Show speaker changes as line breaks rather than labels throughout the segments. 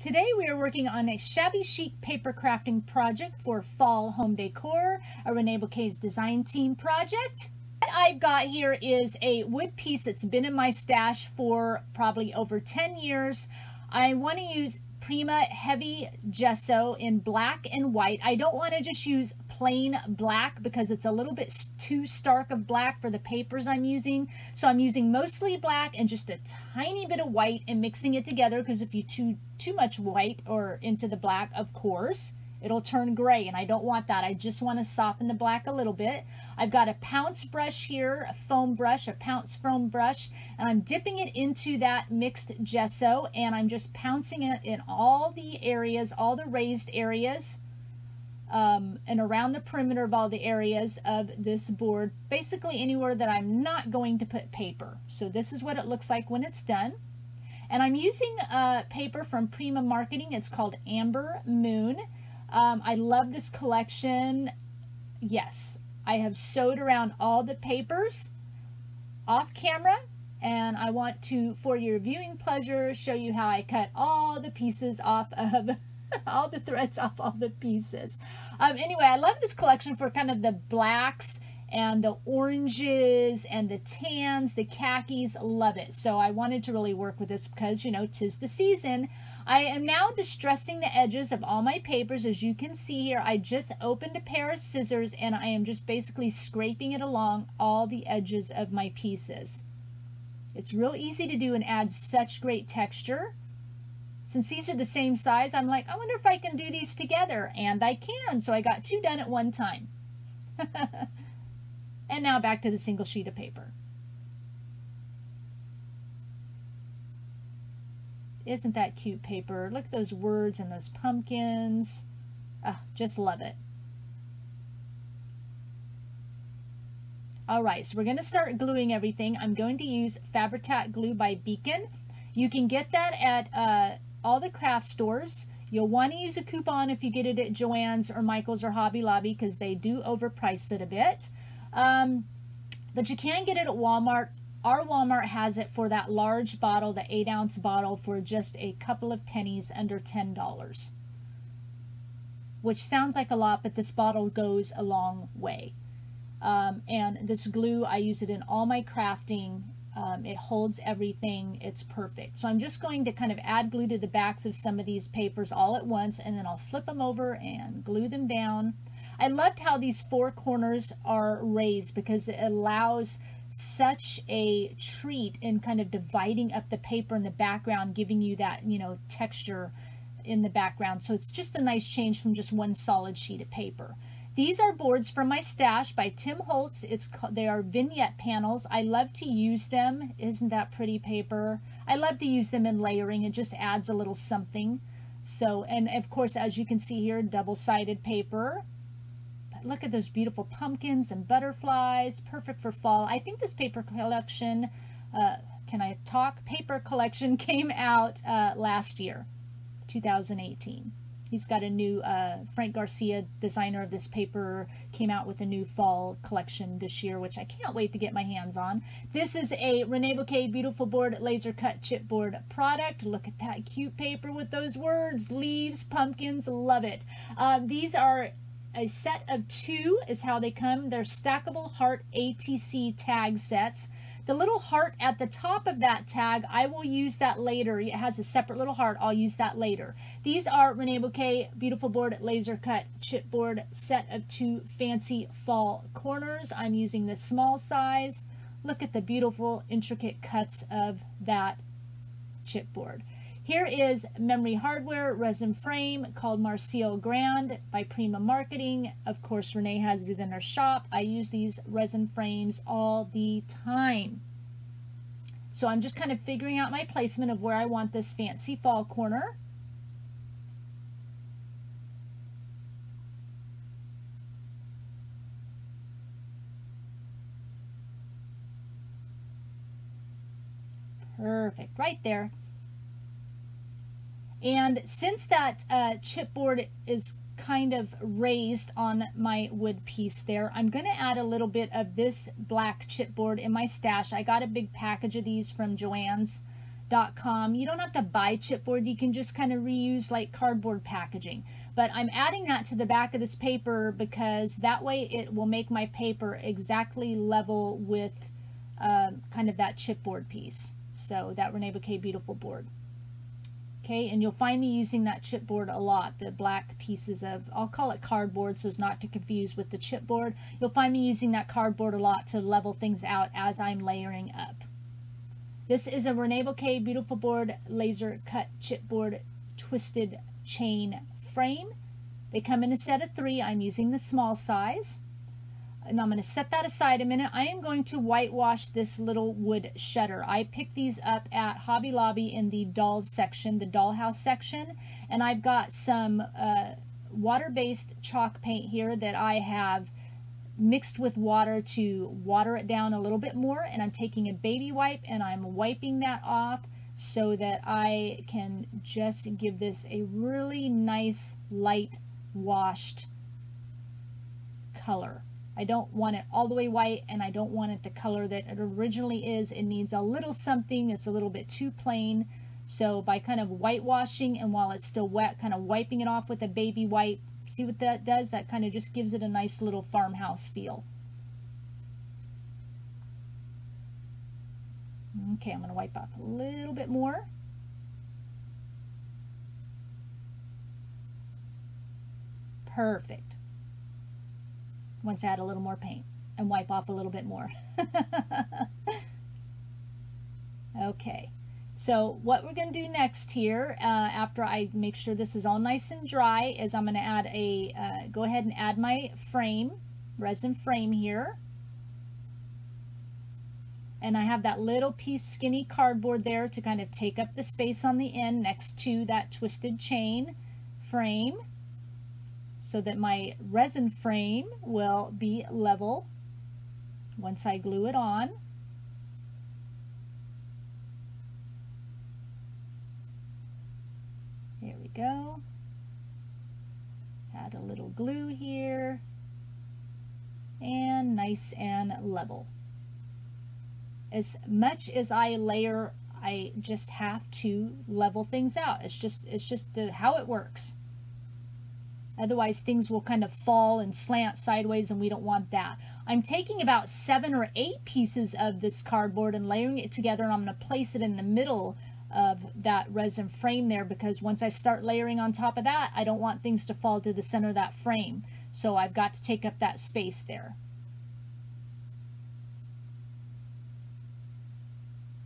Today we are working on a Shabby Chic paper crafting project for fall home decor, a Reneabouquets design team project. What I've got here is a wood piece that's been in my stash for probably over 10 years. I want to use Prima heavy gesso in black and white. I don't want to just use plain black because it's a little bit too stark of black for the papers I'm using. So I'm using mostly black and just a tiny bit of white and mixing it together, because if you too much white or into the black, of course, it'll turn gray, and I don't want that. I just want to soften the black a little bit. I've got a pounce brush here, a foam brush, a pounce foam brush, and I'm dipping it into that mixed gesso, and I'm just pouncing it in all the areas, all the raised areas, and around the perimeter of all the areas of this board, basically anywhere that I'm not going to put paper. So this is what it looks like when it's done. And I'm using paper from Prima Marketing. It's called Amber Moon. I love this collection. Yes, I have sewed around all the papers off camera, and I want to, for your viewing pleasure, show you how I cut all the pieces off of all the threads off all the pieces. Anyway, I love this collection for kind of the blacks and the oranges and the tans, the khakis. Love it. So I wanted to really work with this because, you know, 'tis the season. I am now distressing the edges of all my papers. As you can see here, I just opened a pair of scissors and I am just basically scraping it along all the edges of my pieces. It's real easy to do and adds such great texture. Since these are the same size, I'm like, I wonder if I can do these together, and I can. So I got two done at one time. And now back to the single sheet of paper. Isn't that cute paper? Look at those words and those pumpkins. Ah, just love it. All right, so we're going to start gluing everything. I'm going to use Fabri-Tac glue by Beacon. You can get that at all the craft stores. You'll want to use a coupon if you get it at Joann's or Michael's or Hobby Lobby, because they do overprice it a bit. But you can get it at Walmart. Our Walmart has it for that large bottle, the 8-ounce bottle, for just a couple of pennies, under $10. Which sounds like a lot, but this bottle goes a long way. And this glue, I use it in all my crafting. It holds everything. It's perfect. So I'm just going to kind of add glue to the backs of some of these papers all at once, and then I'll flip them over and glue them down. I loved how these four corners are raised, because it allows such a treat in kind of dividing up the paper in the background, giving you that, you know, texture in the background. So it's just a nice change from just one solid sheet of paper. These are boards from my stash by Tim Holtz. They are vignette panels. I love to use them. Isn't that pretty paper? I love to use them in layering. It just adds a little something. So, and of course, as you can see here, double-sided paper. But look at those beautiful pumpkins and butterflies. Perfect for fall. I think this paper collection, paper collection came out last year, 2018. He's got a new, Frank Garcia, designer of this paper, came out with a new fall collection this year, which I can't wait to get my hands on. This is a Reneabouquets Beautiful Board laser cut chipboard product. Look at that cute paper with those words, leaves, pumpkins, love it. These are a set of 2 is how they come. They're stackable heart ATC tag sets. The little heart at the top of that tag, I will use that later. It has a separate little heart. I'll use that later. These are Reneabouquets Beautiful Board laser cut chipboard set of 2 fancy fall corners. I'm using the small size. Look at the beautiful intricate cuts of that chipboard. Here is Memory Hardware Resin Frame called Marseille Grand by Prima Marketing. Of course, Renee has these in her shop. I use these resin frames all the time. So I'm just kind of figuring out my placement of where I want this fancy fall corner. Perfect, right there. And since that chipboard is kind of raised on my wood piece there, I'm going to add a little bit of this black chipboard in my stash. I got a big package of these from Joann's. chipboard.com. You don't have to buy chipboard. You can just kind of reuse like cardboard packaging. But I'm adding that to the back of this paper because that way it will make my paper exactly level with kind of that chipboard piece. So that Reneabouquets Beautiful board. Okay, and you'll find me using that chipboard a lot, the black pieces of, I'll call it cardboard so as not to confuse with the chipboard. You'll find me using that cardboard a lot to level things out as I'm layering up. This is a Reneabouquets Beautiful board laser cut chipboard twisted chain frame. They come in a set of 3. I'm using the small size. And I'm going to set that aside a minute. I am going to whitewash this little wood shutter. I picked these up at Hobby Lobby in the dolls section, the dollhouse section. And I've got some water-based chalk paint here that I have mixed with water to water it down a little bit more. And I'm taking a baby wipe and I'm wiping that off so that I can just give this a really nice light washed color. I don't want it all the way white, and I don't want it the color that it originally is. It needs a little something. It's a little bit too plain. So by kind of whitewashing, and while it's still wet, kind of wiping it off with a baby wipe, see what that does? That kind of just gives it a nice little farmhouse feel. Okay, I'm going to wipe off a little bit more. Perfect. Once I add a little more paint and wipe off a little bit more. Okay, so what we're going to do next here, after I make sure this is all nice and dry, is I'm going to add a, go ahead and add my frame, resin frame here. And I have that little piece skinny cardboard there to kind of take up the space on the end next to that twisted chain frame, so that my resin frame will be level once I glue it on. There we go. Add a little glue here, and nice and level. As much as I layer, I just have to level things out. It's just how it works. Otherwise things will kind of fall and slant sideways, and we don't want that. I'm taking about 7 or 8 pieces of this cardboard and layering it together, and I'm going to place it in the middle of that resin frame there, because once I start layering on top of that, I don't want things to fall to the center of that frame. So I've got to take up that space there.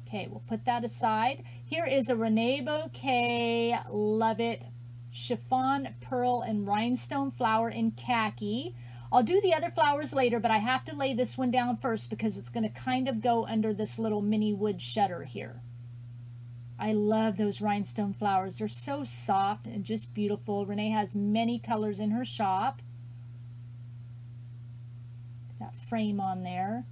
Okay, we'll put that aside. Here is a Reneabouquets Love It chiffon, pearl, and rhinestone flower in khaki. I'll do the other flowers later, but I have to lay this one down first because it's going to kind of go under this little mini wood shutter here. I love those rhinestone flowers. They're so soft and just beautiful. Renee has many colors in her shop. That frame on there.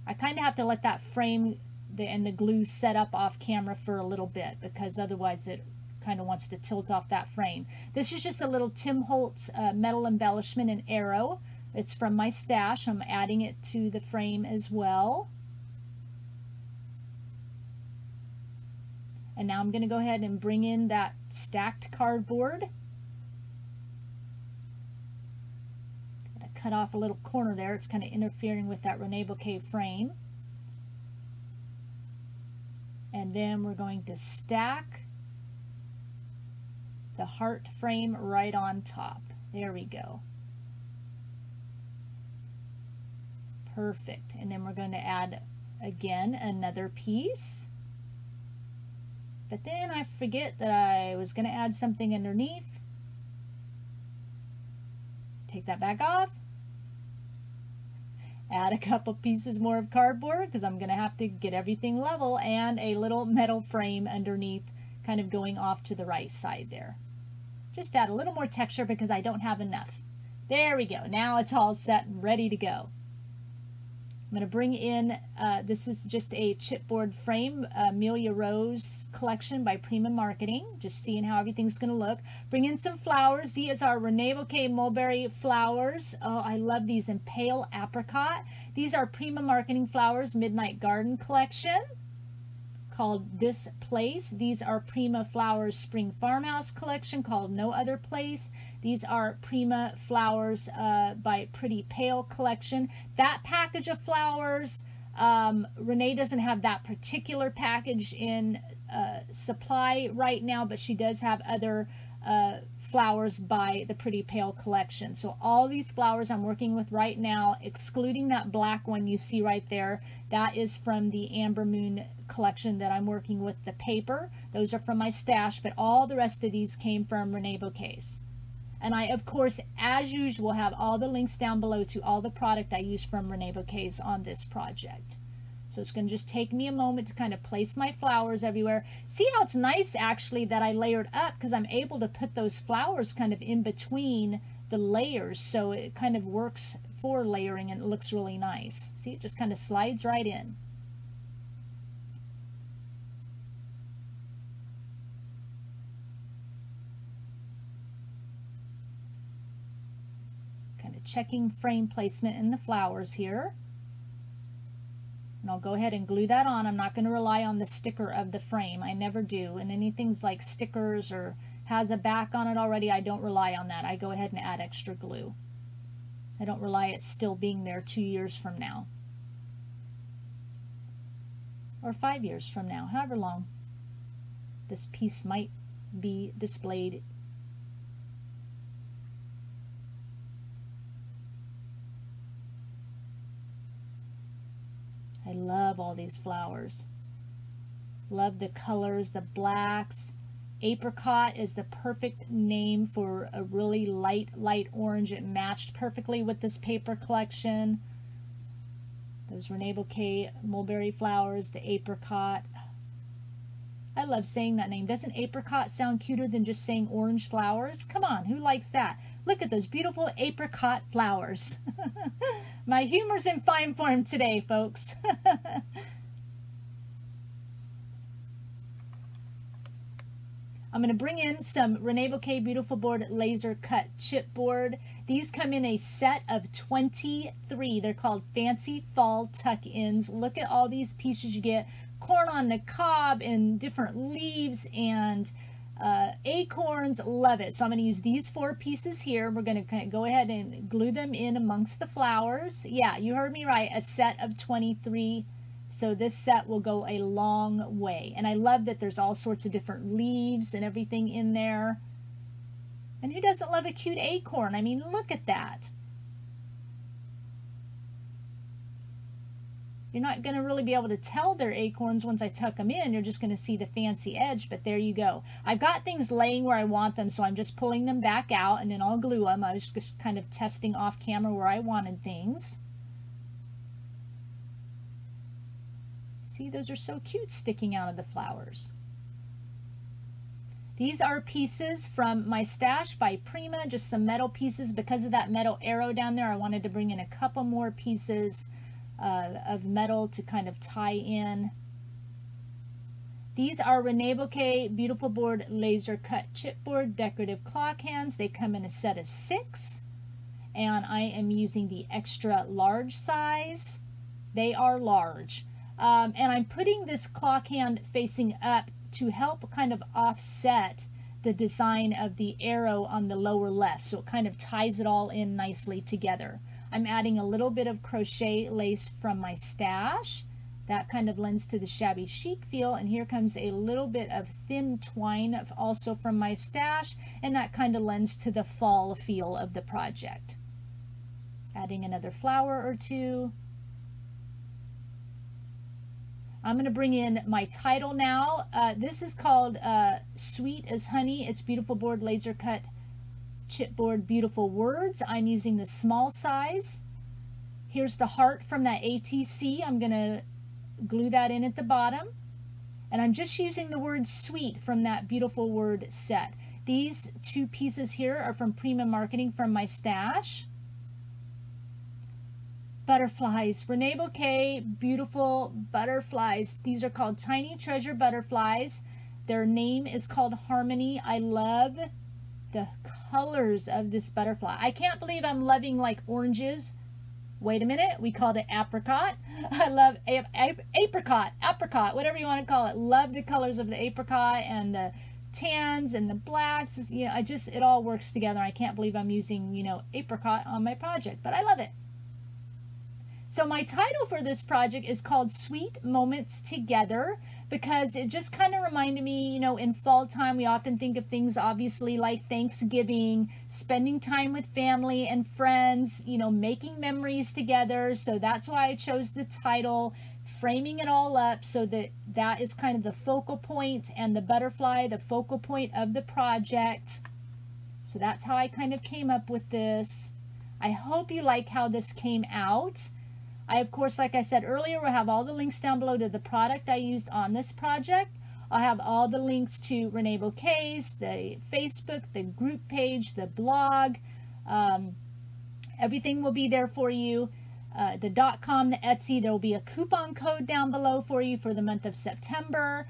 I kind of have to let that frame and the glue set up off camera for a little bit, because otherwise it kind of wants to tilt off that frame. This is just a little Tim Holtz metal embellishment in arrow. It's from my stash. I'm adding it to the frame as well. And now I'm going to go ahead and bring in that stacked cardboard. Gonna cut off a little corner there. It's kind of interfering with that Reneabouquets frame. And then we're going to stack the heart frame right on top. There we go. Perfect. And then we're going to add again another piece. But then I forget that I was going to add something underneath. Take that back off. Add a couple pieces more of cardboard because I'm going to have to get everything level, and a little metal frame underneath, kind of going off to the right side there. Just add a little more texture because I don't have enough. There we go. Now it's all set and ready to go. I'm going to bring in, this is just a chipboard frame, Amelia Rose collection by Prima Marketing. Just seeing how everything's going to look. Bring in some flowers. These are Reneabouquets mulberry flowers. Oh, I love these in pale apricot. These are Prima Marketing Flowers Midnight Garden collection called This Place. These are Prima Flowers Spring Farmhouse collection called No Other Place. These are Prima Flowers by Pretty Pale collection. That package of flowers, Renee doesn't have that particular package in supply right now, but she does have other flowers by the Pretty Pale collection. So all these flowers I'm working with right now, excluding that black one you see right there, that is from the Amber Moon collection that I'm working with the paper. Those are from my stash, but all the rest of these came from Reneabouquets. And I, of course, as usual, have all the links down below to all the product I use from Reneabouquets on this project. So it's going to just take me a moment to kind of place my flowers everywhere. See how it's nice, actually, that I layered up, because I'm able to put those flowers kind of in between the layers, so it kind of works for layering and it looks really nice. See, it just kind of slides right in. Kind of checking frame placement in the flowers here. And I'll go ahead and glue that on. I'm not going to rely on the sticker of the frame. I never do. And anything's like stickers or has a back on it already, I don't rely on that. I go ahead and add extra glue. I don't rely it still being there 2 years from now. Or 5 years from now, however long this piece might be displayed. I love all these flowers. Love the colors, the blacks. Apricot is the perfect name for a really light orange. It matched perfectly with this paper collection. Those Reneabouquets mulberry flowers, the apricot. I love saying that name. Doesn't apricot sound cuter than just saying orange flowers? Come on, who likes that? Look at those beautiful apricot flowers. My humor's in fine form today, folks. I'm going to bring in some Reneabouquets Beautiful Board laser cut chipboard. These come in a set of 23. They're called Fancy Fall Tuck-ins. Look at all these pieces you get. Corn on the cob and different leaves and acorns. Love it. So I'm going to use these 4 pieces here. We're going to kind of go ahead and glue them in amongst the flowers. Yeah, you heard me right. A set of 23. So this set will go a long way. And I love that there's all sorts of different leaves and everything in there. And who doesn't love a cute acorn? I mean, look at that. You're not going to really be able to tell they're acorns once I tuck them in. You're just going to see the fancy edge, but there you go. I've got things laying where I want them, so I'm just pulling them back out, and then I'll glue them. I was just kind of testing off camera where I wanted things. See, those are so cute sticking out of the flowers. These are pieces from my stash by Prima, just some metal pieces. Because of that metal arrow down there, I wanted to bring in a couple more pieces of metal to kind of tie in. These are Reneabouquets Beautiful Board laser cut chipboard decorative clock hands. They come in a set of 6, and I am using the extra large size. They are large. And I'm putting this clock hand facing up to help kind of offset the design of the arrow on the lower left, so it kind of ties it all in nicely together. I'm adding a little bit of crochet lace from my stash. That kind of lends to the shabby chic feel, and here comes a little bit of thin twine also from my stash, and that kind of lends to the fall feel of the project. Adding another flower or 2. I'm going to bring in my title now. This is called Sweet as Honey. It's Beautiful Board laser cut chipboard Beautiful Words. I'm using the small size. Here's the heart from that ATC. I'm going to glue that in at the bottom. And I'm just using the word sweet from that Beautiful Word set. These 2 pieces here are from Prima Marketing from my stash. butterflies. Reneabouquets, beautiful butterflies. These are called Tiny Treasure butterflies. Their name is called Harmony. I love the colors of this butterfly. I can't believe I'm loving like oranges. Wait a minute, we called it apricot. I love apricot, whatever you want to call it. Love the colors of the apricot and the tans and the blacks. You know, it all works together. I can't believe I'm using, you know, apricot on my project, but I love it. So my title for this project is called Sweet Moments Together, because it just kind of reminded me, you know, in fall time, we often think of things obviously like Thanksgiving, spending time with family and friends, you know, making memories together. So that's why I chose the title, framing it all up so that that is kind of the focal point, and the butterfly, the focal point of the project. So that's how I kind of came up with this. I hope you like how this came out. I, of course, like I said earlier, will have all the links down below to the product I used on this project. I'll have all the links to Reneabouquets, the Facebook, the group page, the blog. Everything will be there for you. The .com, the Etsy, there will be a coupon code down below for you for the month of September.